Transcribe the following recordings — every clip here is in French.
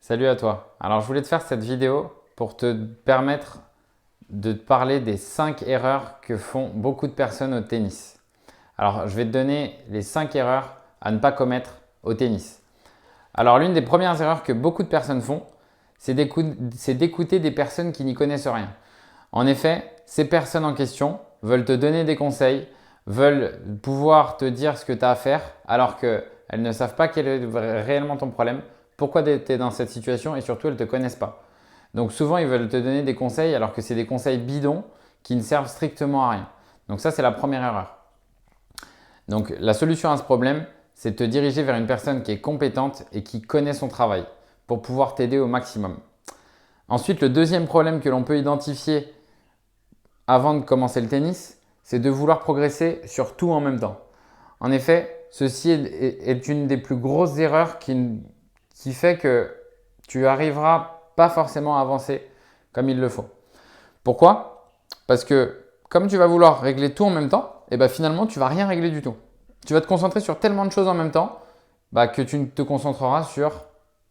Salut à toi. Alors je voulais te faire cette vidéo pour te permettre de te parler des 5 erreurs que font beaucoup de personnes au tennis. Alors je vais te donner les 5 erreurs à ne pas commettre au tennis. Alors l'une des premières erreurs que beaucoup de personnes font, c'est d'écouter des personnes qui n'y connaissent rien. En effet, ces personnes en question veulent te donner des conseils, veulent pouvoir te dire ce que tu as à faire alors qu'elles ne savent pas quel est réellement ton problème, pourquoi tu es dans cette situation et surtout elles ne te connaissent pas. Donc souvent ils veulent te donner des conseils alors que c'est des conseils bidons qui ne servent strictement à rien. Donc ça c'est la première erreur. Donc la solution à ce problème, c'est de te diriger vers une personne qui est compétente et qui connaît son travail pour pouvoir t'aider au maximum. Ensuite, le deuxième problème que l'on peut identifier avant de commencer le tennis, c'est de vouloir progresser sur tout en même temps. En effet, ceci est une des plus grosses erreurs qui fait que tu arriveras pas forcément à avancer comme il le faut. Pourquoi? Parce que comme tu vas vouloir régler tout en même temps, et ben finalement tu vas rien régler du tout. Tu vas te concentrer sur tellement de choses en même temps que tu ne te concentreras sur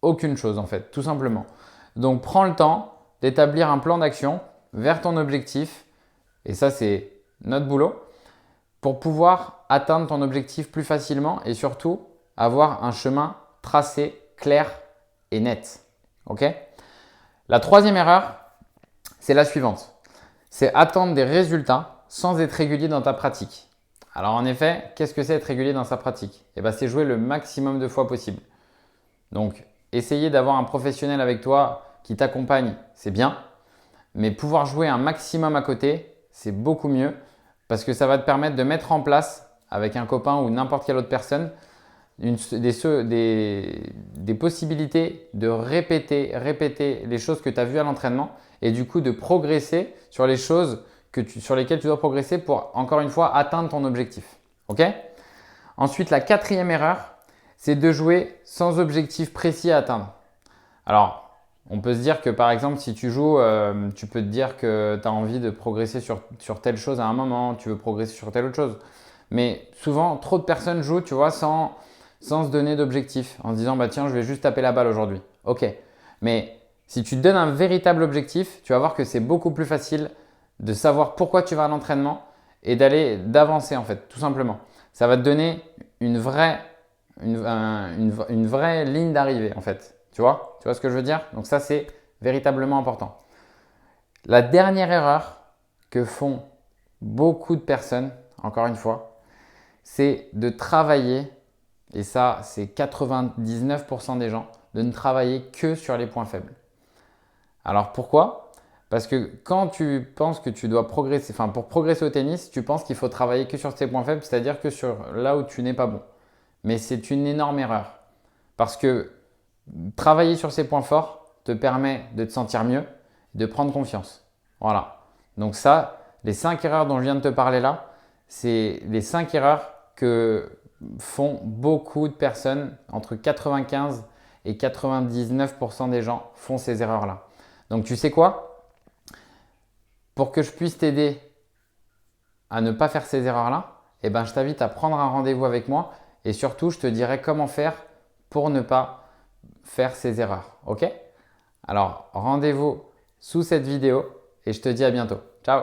aucune chose en fait, tout simplement. Donc prends le temps d'établir un plan d'action vers ton objectif, et ça c'est notre boulot, pour pouvoir atteindre ton objectif plus facilement et surtout avoir un chemin tracé, clair et net. Ok? La troisième erreur, c'est la suivante. C'est attendre des résultats sans être régulier dans ta pratique. Alors en effet, qu'est-ce que c'est être régulier dans sa pratique? C'est jouer le maximum de fois possible. Donc, essayer d'avoir un professionnel avec toi qui t'accompagne, c'est bien. Mais pouvoir jouer un maximum à côté, c'est beaucoup mieux parce que ça va te permettre de mettre en place avec un copain ou n'importe quelle autre personne des possibilités de répéter les choses que tu as vues à l'entraînement et du coup de progresser sur les choses sur lesquelles tu dois progresser pour encore une fois atteindre ton objectif. Ok? Ensuite, la quatrième erreur, c'est de jouer sans objectif précis à atteindre. Alors, on peut se dire que par exemple, si tu joues, tu peux te dire que tu as envie de progresser sur telle chose à un moment, tu veux progresser sur telle autre chose. Mais souvent, trop de personnes jouent, tu vois, sans se donner d'objectif, en se disant, bah tiens, je vais juste taper la balle aujourd'hui. Ok, mais si tu te donnes un véritable objectif, tu vas voir que c'est beaucoup plus facile de savoir pourquoi tu vas à l'entraînement et d'avancer en fait, tout simplement. Ça va te donner une vraie ligne d'arrivée en fait. Tu vois ce que je veux dire? Donc ça, c'est véritablement important. La dernière erreur que font beaucoup de personnes, encore une fois, c'est de travailler, et ça c'est 99% des gens, de ne travailler que sur les points faibles. Alors pourquoi? Parce que quand tu penses que tu dois progresser, enfin pour progresser au tennis, tu penses qu'il faut travailler que sur tes points faibles, c'est-à-dire que sur là où tu n'es pas bon. Mais c'est une énorme erreur. Parce que travailler sur ces points forts te permet de te sentir mieux, de prendre confiance. Voilà. Donc ça, les 5 erreurs dont je viens de te parler là, c'est les 5 erreurs que font beaucoup de personnes, entre 95 et 99% des gens font ces erreurs-là. Donc tu sais quoi? Pour que je puisse t'aider à ne pas faire ces erreurs-là, je t'invite à prendre un rendez-vous avec moi et surtout, je te dirai comment faire pour ne pas faire ces erreurs. Ok? Alors, rendez-vous sous cette vidéo et je te dis à bientôt. Ciao!